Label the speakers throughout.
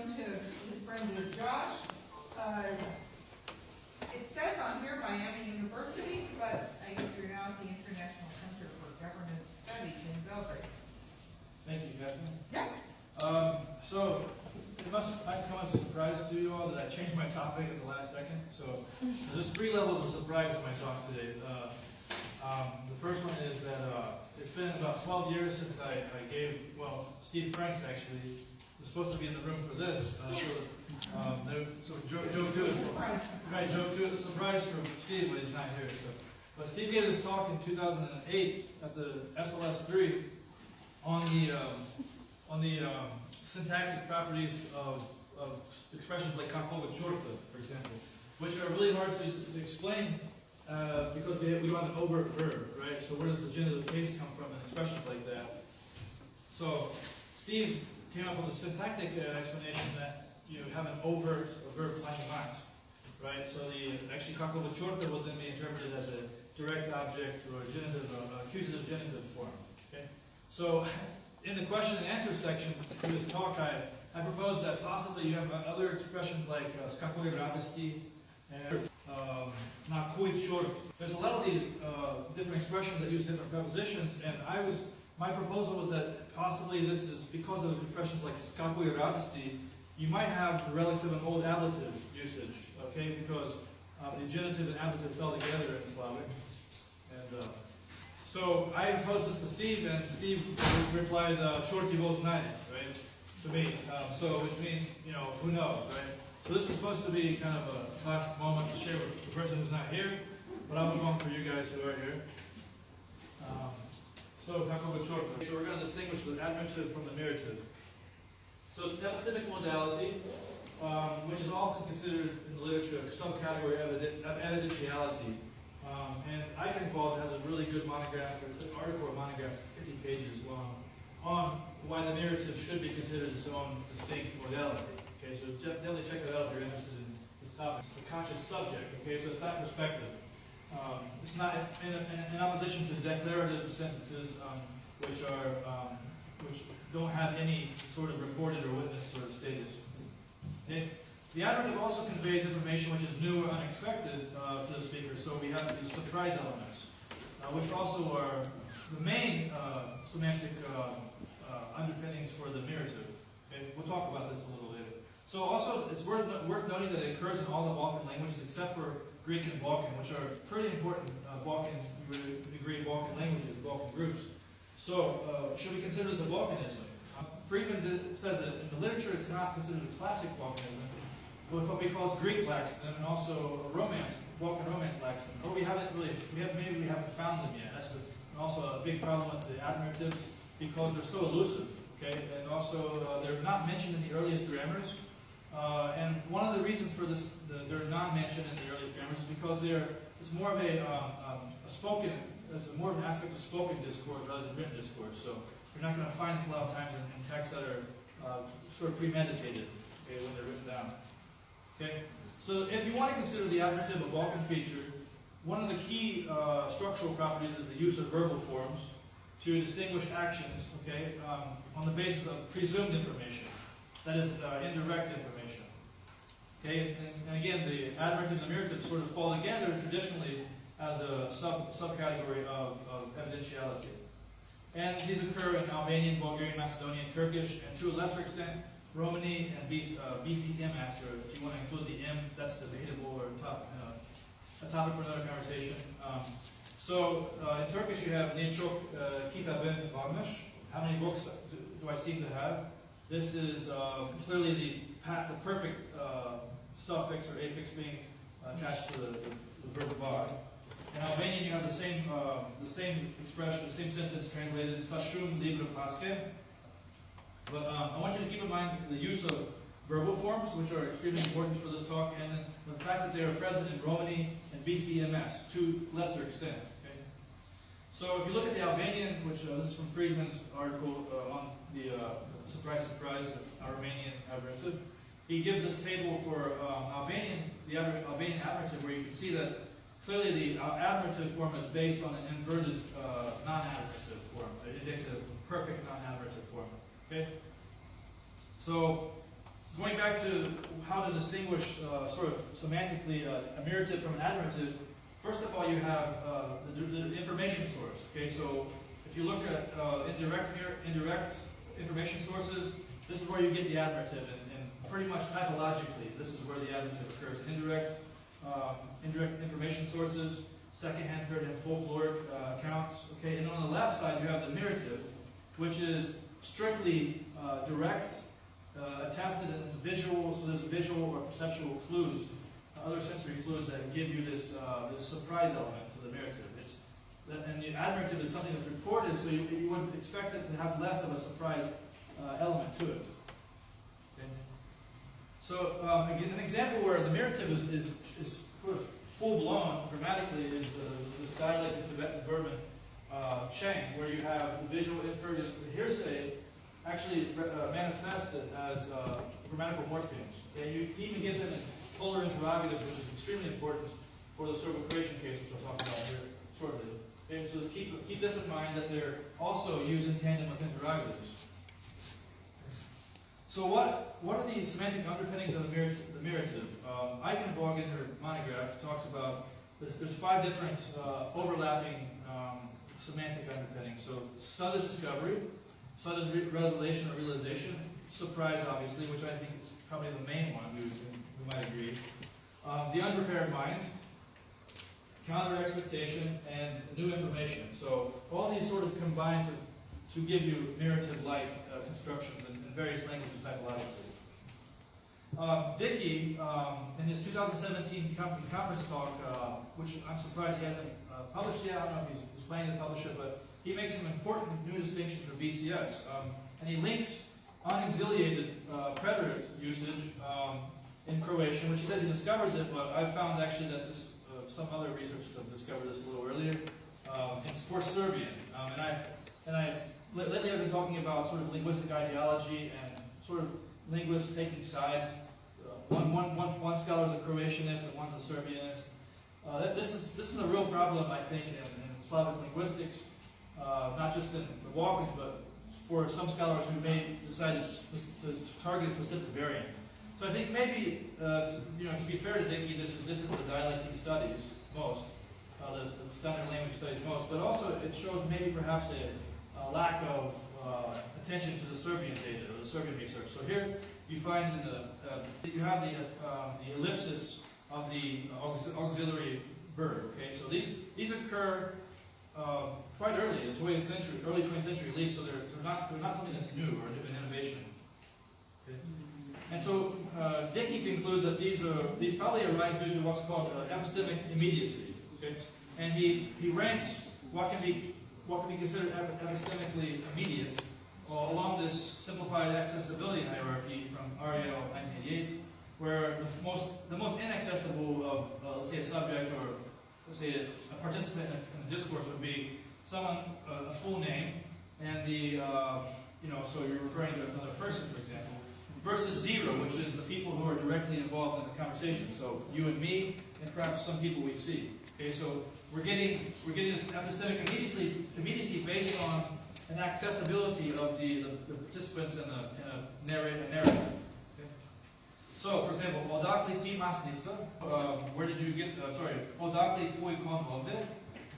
Speaker 1: known to his friends as Josh. It says on here Miami University, but I guess you're now at the International Center for Governance Studies in Belgrade.
Speaker 2: Thank you, Catherine.
Speaker 1: Yeah.
Speaker 2: So it must come as a surprise to you all that I changed my topic at the last second. So there's 3 levels of surprise in my talk today. The first one is that it's been about 12 years since I gave, well, Steve Franks actually was supposed to be in the room for this. So joke to it. Right, joke to it. Surprise for Steve, but he's not here. So. But Steve gave this talk in 2008 at the SLS3 on the syntactic properties of expressions like kakogo, cherta, for example, which are really hard to explain because we don't have an overt verb, right? So where does the genitive case come from in expressions like that? So Steve came up with a syntactic explanation that you have an overt verb planimat, right? So actually kakogo cherta will then be interpreted as a direct object or a genitive, accusative genitive form. Okay. So in the question and answer section for this talk, I proposed that possibly you have other expressions like skakoje radosti and na koji čort. There's a lot of these different expressions that use different prepositions, and my proposal was that possibly this is because of expressions like skakoje radosti, you might have the relics of an old ablative usage, okay? Because the genitive and ablative fell together in Slavic. And so I proposed this to Steve, and Steve replied, "Čorti vo znaj," right, to me. So which means, who knows, right? So this was supposed to be kind of a classic moment to share with the person who's not here, but I'll move on for you guys who are here. So kakogo cherta. So we're going to distinguish the admirative from the mirative. So it's an epistemic modality, which is often considered in the literature a subcategory of evidentiality. And Eichenwald has a really good monograph, it's an article or monograph, 50 pages long, on why the narrative should be considered its own distinct modality. Okay, so definitely check it out if you're interested in this topic. The conscious subject, okay, so it's that perspective. It's not in opposition to declarative sentences, which don't have any sort of recorded or witness sort of status. Okay? The admirative also conveys information which is new or unexpected to the speaker, so we have these surprise elements, which also are the main semantic underpinnings for the mirative. Okay? We'll talk about this a little later. So also, it's worth noting that it occurs in all the Balkan languages except for Greek and Balkan, which are pretty important Balkan languages, Balkan groups. So, should we consider this a Balkanism? Friedman says that in the literature it's not considered a classic Balkanism, but what we call Greek laxism and also Balkan Romance laxism. Or maybe we haven't found them yet. That's also a big problem with the admiratives because they're so elusive. Okay, and also they're not mentioned in the earliest grammars. And one of the reasons for this, they're not mentioned in the earliest grammars, is because it's more of more of an aspect of spoken discourse rather than written discourse. So you're not going to find this a lot of times in texts that are sort of premeditated, okay, when they're written down. Okay, so if you want to consider the admirative a Balkan feature, one of the key structural properties is the use of verbal forms to distinguish actions, okay, on the basis of presumed information, that is, indirect information. Okay, and again, the admirative and the mirative sort of fall together traditionally as a subcategory of evidentiality. And these occur in Albanian, Bulgarian, Macedonian, Turkish, and to a lesser extent, Romani and BCMS, or if you want to include the M, that's debatable or a topic for another conversation. So in Turkish you have ne çok kitabın varmış. How many books do I seem to have? This is clearly the perfect suffix or affix being attached to the verb var. In Albanian you have the same expression, the same sentence translated "Sashum libra paske." But I want you to keep in mind the use of verbal forms, which are extremely important for this talk, and the fact that they are present in Romani and BCMS to lesser extent. Okay? So if you look at the Albanian, which this is from Friedman's article on the surprise, Arumanian admirative, he gives this table for the Albanian admirative, where you can see that clearly the admirative form is based on an inverted non-adversative form, an indicative perfect non-adversative form. Okay? So going back to how to distinguish sort of semantically a mirative from an admirative, first of all, you have the information source. Okay, so if you look at indirect information sources, this is where you get the admirative, and pretty much typologically, this is where the admirative occurs. Indirect information sources, second-hand, third-hand folkloric accounts. Okay, and on the left side you have the mirative, which is strictly direct, attested, and it's visual. So there's visual or perceptual clues, other sensory clues that give you this this surprise element to the mirative. And the admirative is something that's reported, so you would expect it to have less of a surprise element to it. Okay. So again, an example where the mirative is sort of full-blown grammatically is this dialect of Tibetan Burman, Cheng, where you have the visual inferred hearsay actually manifested as grammatical morphemes. Okay? You even get them in polar interrogatives, which is extremely important for the serval creation case, which I'll talk about here shortly. And so keep this in mind, that they're also used in tandem with interrogatives. So what are the semantic underpinnings of the mirative? Eichenborg in her monograph talks about there's 5 different overlapping semantic underpinnings. So sudden discovery, sudden revelation or realization, surprise obviously, which I think is probably the main one, we might agree. The unprepared mind, counter expectation, and new information. So all these sort of combine to give you narrative-like constructions in various languages typologically. Dickey, in his 2017 conference talk, which I'm surprised he hasn't published yet, I don't know if he's planning to publish it, but he makes some important new distinctions for BCS. And he links unexiliated preterite usage in Croatian, which he says he discovers it, but I've found actually that this, some other researchers have discovered this a little earlier. It's for Serbian. Lately I've been talking about sort of linguistic ideology and sort of linguists taking sides. One scholar is a Croatianist and one's a Serbianist. This is a real problem, I think, in Slavic linguistics, not just in the Balkans, but for some scholars who may decide to target a specific variant. So I think maybe, to be fair to Dickey, this is the dialect he studies most, the standard language he studies most, but also it shows maybe perhaps a lack of attention to the Serbian data or the Serbian research. So here you find you have the ellipsis of the auxiliary verb. Okay, so these occur quite early, the 20th century, early 20th century at least. So they're not something that's new or an innovation. Okay. And so Dickey concludes that these probably arise due to what's called epistemic immediacy. Okay, and he ranks what can be considered epistemically immediate along this simplified accessibility hierarchy from Ariel of 1988, where the most inaccessible of let's say a subject or let's say a participant in a discourse would be someone a full name and the so you're referring to another person, for example, versus zero, which is the people who are directly involved in the conversation. So you and me, and perhaps some people we see. Okay, so we're getting this epistemic immediacy based on an accessibility of the participants in a narrative. Okay? So, for example, odakle ti masnica, where did you get? Odakle tvoj kon vode?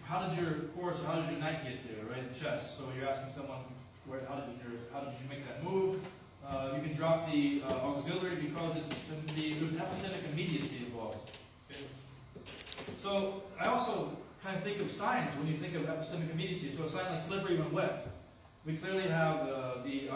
Speaker 2: How did your horse or how did your knight get here? Right, chess. So you're asking someone how did you make that move? You can drop the auxiliary because there's an epistemic immediacy involved. Okay? So I also kind of think of signs when you think of epistemic immediacy. So a sign like slippery when wet. We clearly have the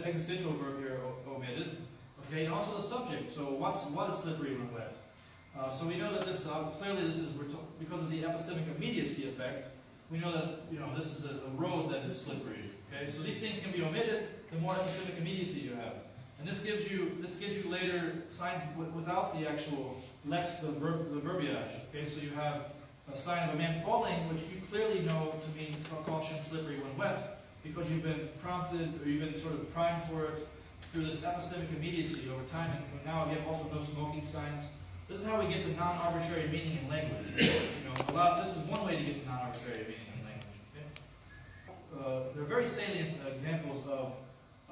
Speaker 2: existential verb here omitted. Okay, and also the subject. So what is slippery when wet? So we know that this because of the epistemic immediacy effect. We know that this is a road that is slippery. Okay, so these things can be omitted the more epistemic immediacy you have, and this gives you later signs without the actual lex, the verbiage. Okay, so you have a sign of a man falling, which you clearly know to mean caution, slippery when wet, because you've been prompted or you've been sort of primed for it through this epistemic immediacy over time, and now you have also no smoking signs. This is how we get to non-arbitrary meaning in language. This is one way to get to non-arbitrary meaning in language. Okay? There are very salient examples of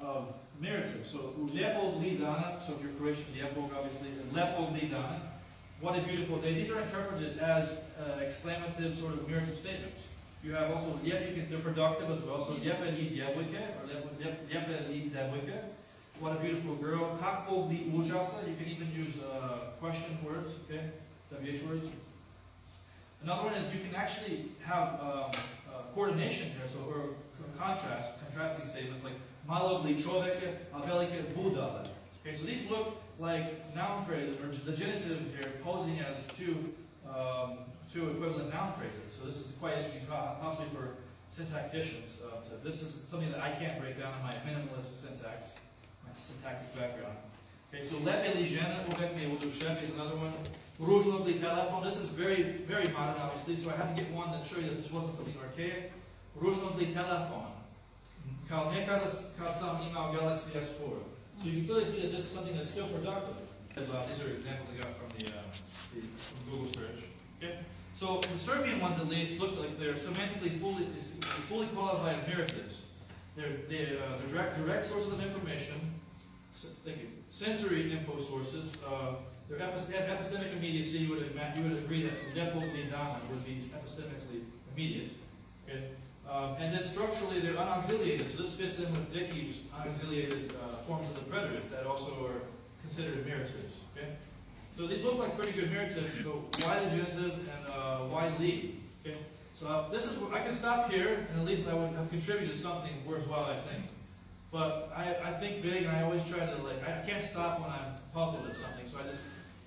Speaker 2: of mirative. So Lepog lidana, so if you're Croatian, Lepog obviously, and Lepog lidana. What a beautiful day. These are interpreted as exclamative sort of mirative statements. You have also, they're productive as well. So Lijepe li djevojke, or Lijepe li devojke. What a beautiful girl. Kako li užasa. You can even use question words, okay? WH words. Another one is you can actually have coordination here, so or contrasting statements like malo li čovjeke, a velike budale. Okay, so these look like noun phrases, or the genitive here posing as two equivalent noun phrases. So this is quite interesting, possibly for syntacticians. This is something that I can't break down in my minimalist syntax, my syntactic background. Okay, so lepe li žena, uvek me uduševi is another one. Ružno li telefon. This is very, very modern, obviously, so I had to get one that showed you that this wasn't something archaic. Ružno li telefon. Kao nekada kad sam imao Galaxy S4. So you can clearly see that this is something that's still productive. These are examples I got from from Google search. Okay? So the Serbian ones, at least, look like they're semantically fully qualified as miratives. They're direct sources of information. Thank you. Sensory info sources. They're epistemic immediacy. You would agree that Lepog lidana would be epistemically immediate. Okay? And then structurally, they're unauxiliated. So this fits in with Dickey's unauxiliated forms of the preterite that also are considered miratives. Okay? So these look like pretty good miratives. So why the genitive and why li? Okay? So this is I can stop here, and at least I would have contributed something worthwhile, I think. But I think big, and I always try to I can't stop when I'm puzzled at something. So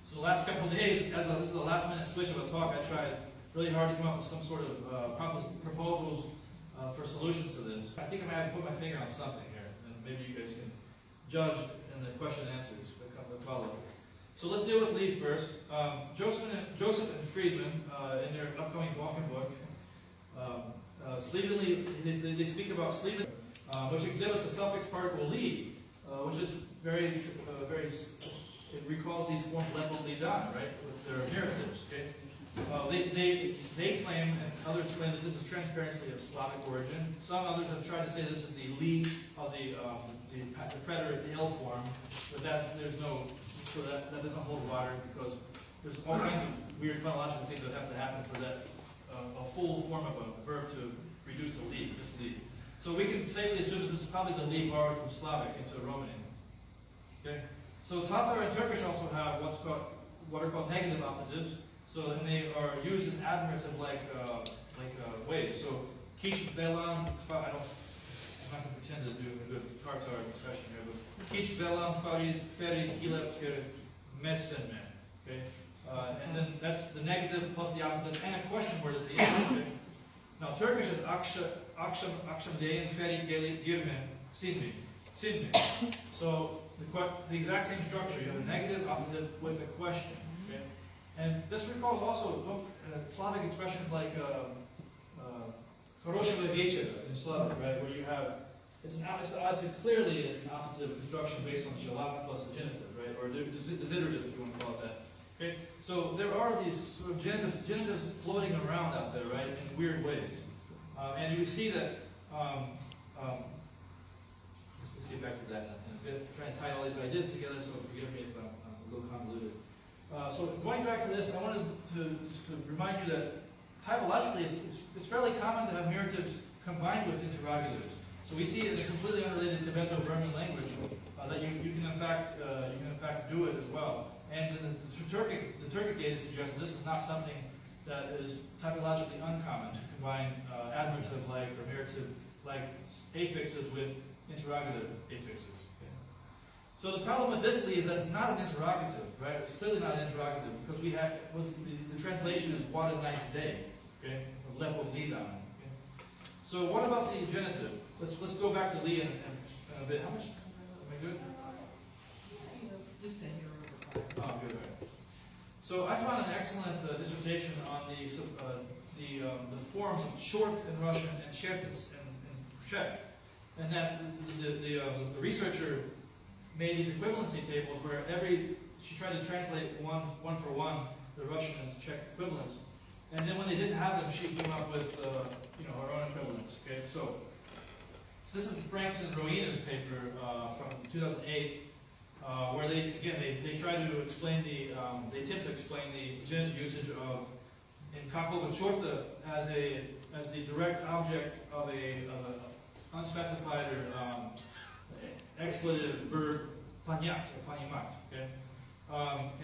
Speaker 2: so the last couple of days, this is the last minute switch of a talk, I tried really hard to come up with some sort of proposals for solutions to this. I think I might have to put my finger on something here, and maybe you guys can judge in the question and answers that follow. So let's deal with Lee first. Joseph and Friedman, in their upcoming Balkan book, they speak about Sleeven, which exhibits the suffix particle li, which is very, it recalls these forms Lepog lidan, right, with their miratives, okay? They claim, and others claim, that this is transparency of Slavic origin. Some others have tried to say this is the li of the preterite, the L form, but that doesn't hold water because there's all kinds of weird phonological things that have to happen for that a full form of a verb to reduce to li, just li. So we can safely assume that this is probably the li borrowed from Slavic into Arumanian. Okay. So Tatar and Turkish also have what are called negative operatives. So and they are used in admirative like ways. So kish velan, I'm not going to pretend to do a good Tatar expression here, but kish velan farid ferid hilep mesenme. Okay, and then that's the negative plus the opposite and a question word at the end. Okay? Now Turkish is akşam deyin ferid girme sinmi. So the exact same structure. You have a negative opposite with a question. Okay? And this recalls also Slavic expressions like хорошего вечера in Slavic, right? Where you have clearly it's an operative construction based on shalak plus the genitive, right? Or desiderative, if you want to call it that. Okay? So there are these sort of genitives floating around out there, right, in weird ways. And you see that. Let's get back to that in a bit. Try and tie all these ideas together. So forgive me if I'm a little convoluted. So going back to this, I wanted to remind you that typologically it's fairly common to have miratives combined with interrogatives. So we see it in a completely unrelated Tibeto-Burman language that you can in fact do it as well. And the Turkic data suggests this is not something that is typologically uncommon to combine admirative-like or mirative-like affixes with interrogative affixes. So the problem with this li is that it's not an interrogative, right? It's clearly not an interrogative because the translation is what a nice day, okay? Of Lepog lidan. Okay? So what about the genitive? Let's go back to li in a bit. How much? Am I good?
Speaker 1: Just that you're over 5.
Speaker 2: Oh, good. Right. So I found an excellent dissertation on the forms of short in Russian and cherta in Czech, and that the researcher made these equivalency tables where she tried to translate one for one the Russian and Czech equivalents, and then when they didn't have them, she came up with her own equivalents. Okay, so this is Franks and Roina's paper from 2008, where they try to explain they attempt to explain the genitive usage of in kakogo and cherta as the direct object of a unspecified or expletive verb panyat or panyamat. Okay,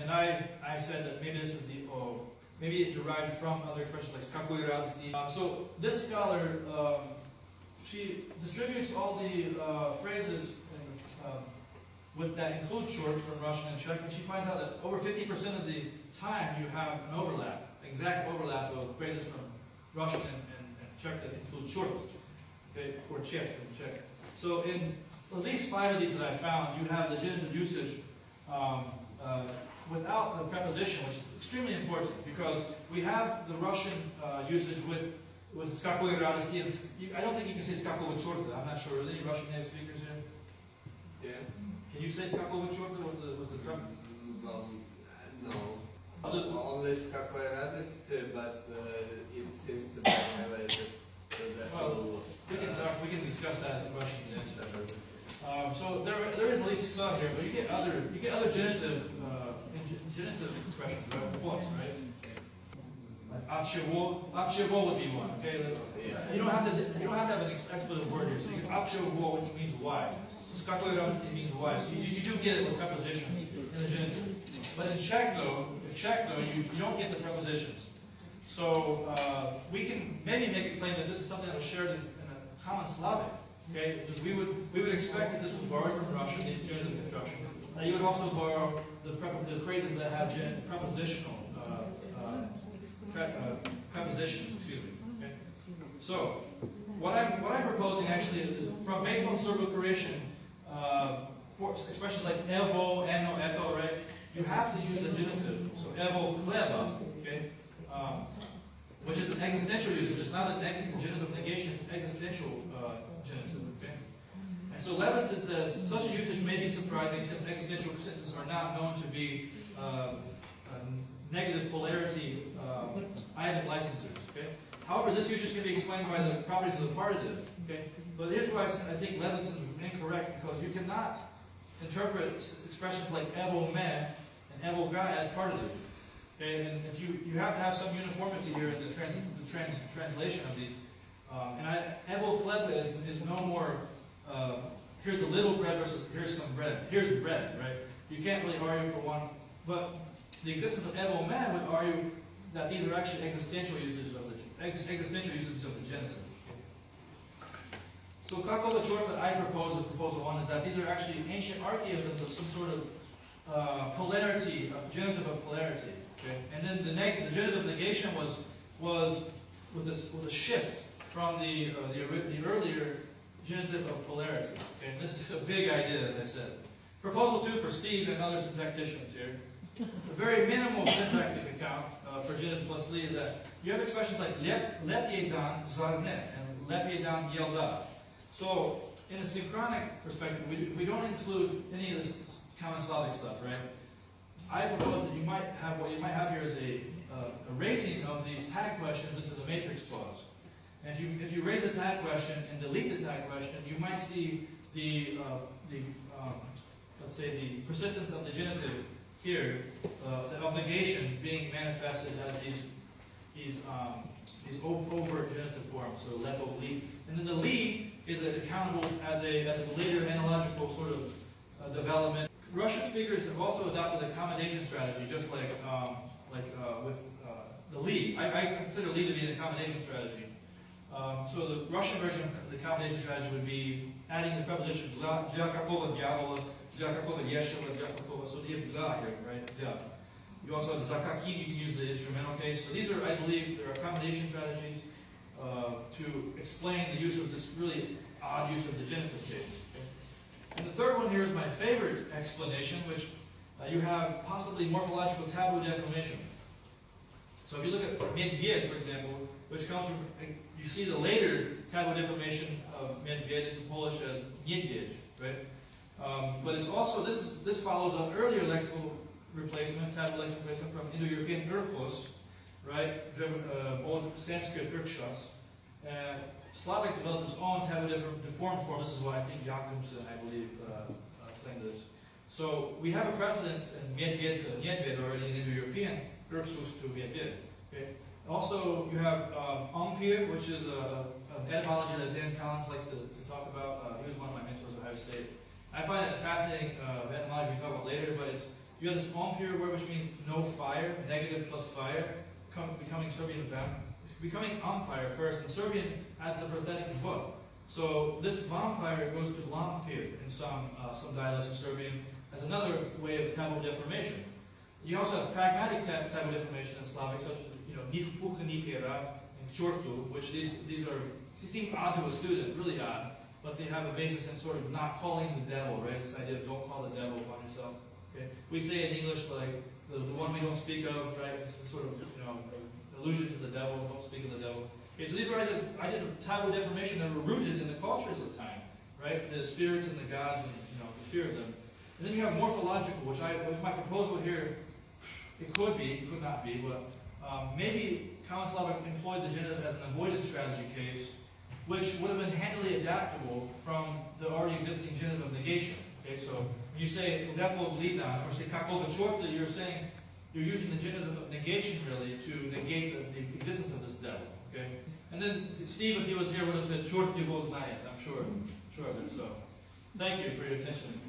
Speaker 2: and I said that maybe this is maybe it derived from other expressions like skakoirasti. So this scholar she distributes all the phrases that include short from Russian and Czech, and she finds out that over 50% of the time you have an overlap, exact overlap of phrases from Russian and Czech that include short, okay, or Czech from Czech. So in at least 5 of these that I found, you have the genitive usage without the preposition, which is extremely important because we have the Russian usage with skakogo radosti. I don't think you can say skakogo cherta. I'm not sure. Are there any Russian native speakers here?
Speaker 3: Yeah.
Speaker 2: Can you say skakogo cherta? What's the preposition?
Speaker 3: Well, no. Only skakogo radosti, but it seems to be highlighted.
Speaker 2: Well, we can discuss that in Russian next. So there is at least some here, but you get other genitive expressions, right? Of course, right? Like atchevo would be one. Okay, you don't have to have an expletive word here. So you atchevo, which means why. So skakogo means why. So you do get it with prepositions in the genitive. But in Czech though, you don't get the prepositions. So we can maybe make a claim that this is something that was shared in a common Slavic. Okay, because we would expect that this was borrowed from Russian, these genitive constructions. Now you would also borrow the phrases that have prepositional prepositions. Excuse me. Okay? So what I'm proposing actually is based on Serbo-Croatian for expressions like evo, eno, eto, right? You have to use the genitive. So evo chleba, okay, which is an existential usage. It's not a genitive negation. It's an existential genitive. Okay. And so Levinson says such a usage may be surprising since existential sentences are not known to be negative polarity item licensors. Okay. However, this usage can be explained by the properties of the partitive. Okay. But here's why I think Levinson is incorrect, because you cannot interpret expressions like evo me and evo ga as partitive. Okay. And if you have to have some uniformity here in the translation of these. Evo chleba is no more. Here's a little bread versus here's some bread. Here's bread, right? You can't really argue for one, but the existence of evo man would argue that these are actually existential usages of the genitive. So kakogo cherta that I propose as proposal 1 is that these are actually ancient archaisms of some sort of polarity, genitive of polarity. Okay? And then the genitive negation was with a shift from the earlier genitive of polarity. Okay? And this is a big idea, as I said. Proposal 2 for Steve and other syntacticians here. The very minimal syntactic account for genitive plus li is that you have expressions like lepiedan zarnet and lepiedan yelda. So, in a synchronic perspective, we don't include any of this common Slavic stuff, right? I propose that what you might have here is a erasing of these tag questions into the matrix clause. And if you raise a tag question and delete the tag question, you might see let's say the persistence of the genitive here, the obligation being manifested as these overt genitive forms. So lepog, li, and then the li is accountable as a later analogical sort of development. Russian speakers have also adopted a accommodation strategy, just like with the li. I consider li to be an accommodation strategy. So the Russian version of the accommodation strategy would be adding the preposition dla kakova diavola, dla kakova yeshua, dla kakova. So the dla here, right? Yeah. You also have zakakim. You can use the instrumental case. So these are, I believe, there are accommodation strategies to explain the use of this really odd use of the genitive case. Okay? And the third one here is my favorite explanation, which you have possibly morphological taboo deformation. So if you look at medved, for example, which comes from, you see the later taboo deformation of medved into Polish as niedźwiedź, right? But it's also, this follows an earlier lexical replacement, taboo lexical replacement from Indo-European urkos, right? Old Sanskrit urkshas. And Slavic developed its own type of deformed form. This is what I think Jakobsen, I believe, claimed this. So we have a precedent in medved to nedved already in Indo-European, Ursus to medved. Okay? Also, you have umpir, which is an etymology that Dan Collins likes to talk about. He was one of my mentors at Ohio State. I find it a fascinating etymology we talk about later, but you have this umpir word, which means no fire, negative plus fire, becoming Serbian becoming umpire first, and Serbian has the pathetic foot. So this vampire goes to lampir in some dialects of Serbian as another way of taboo deformation. You also have pragmatic taboo deformation in Slavic, such as and čertu, which these seem odd to a student, really odd, but they have a basis in sort of not calling the devil, right? This idea of don't call the devil upon yourself. Okay? We say in English like the one we don't speak of, right? It's sort of allusion to the devil, don't speak of the devil. Okay, so these are ideas of taboo deformation that were rooted in the cultures of the time, right? The spirits and the gods and the fear of them. And then you have morphological, which my proposal here, it could be, it could not be, but maybe Common Slavic employed the genitive as an avoidance strategy case, which would have been handily adaptable from the already existing genitive of negation. Okay, so when you say Lepog lidan or say kakogo čerta, you're using the genitive of negation really to negate the existence of this devil. Okay, and then Steve, if he was here, would have said čerta voznayet. I'm sure of it. So, thank you for your attention.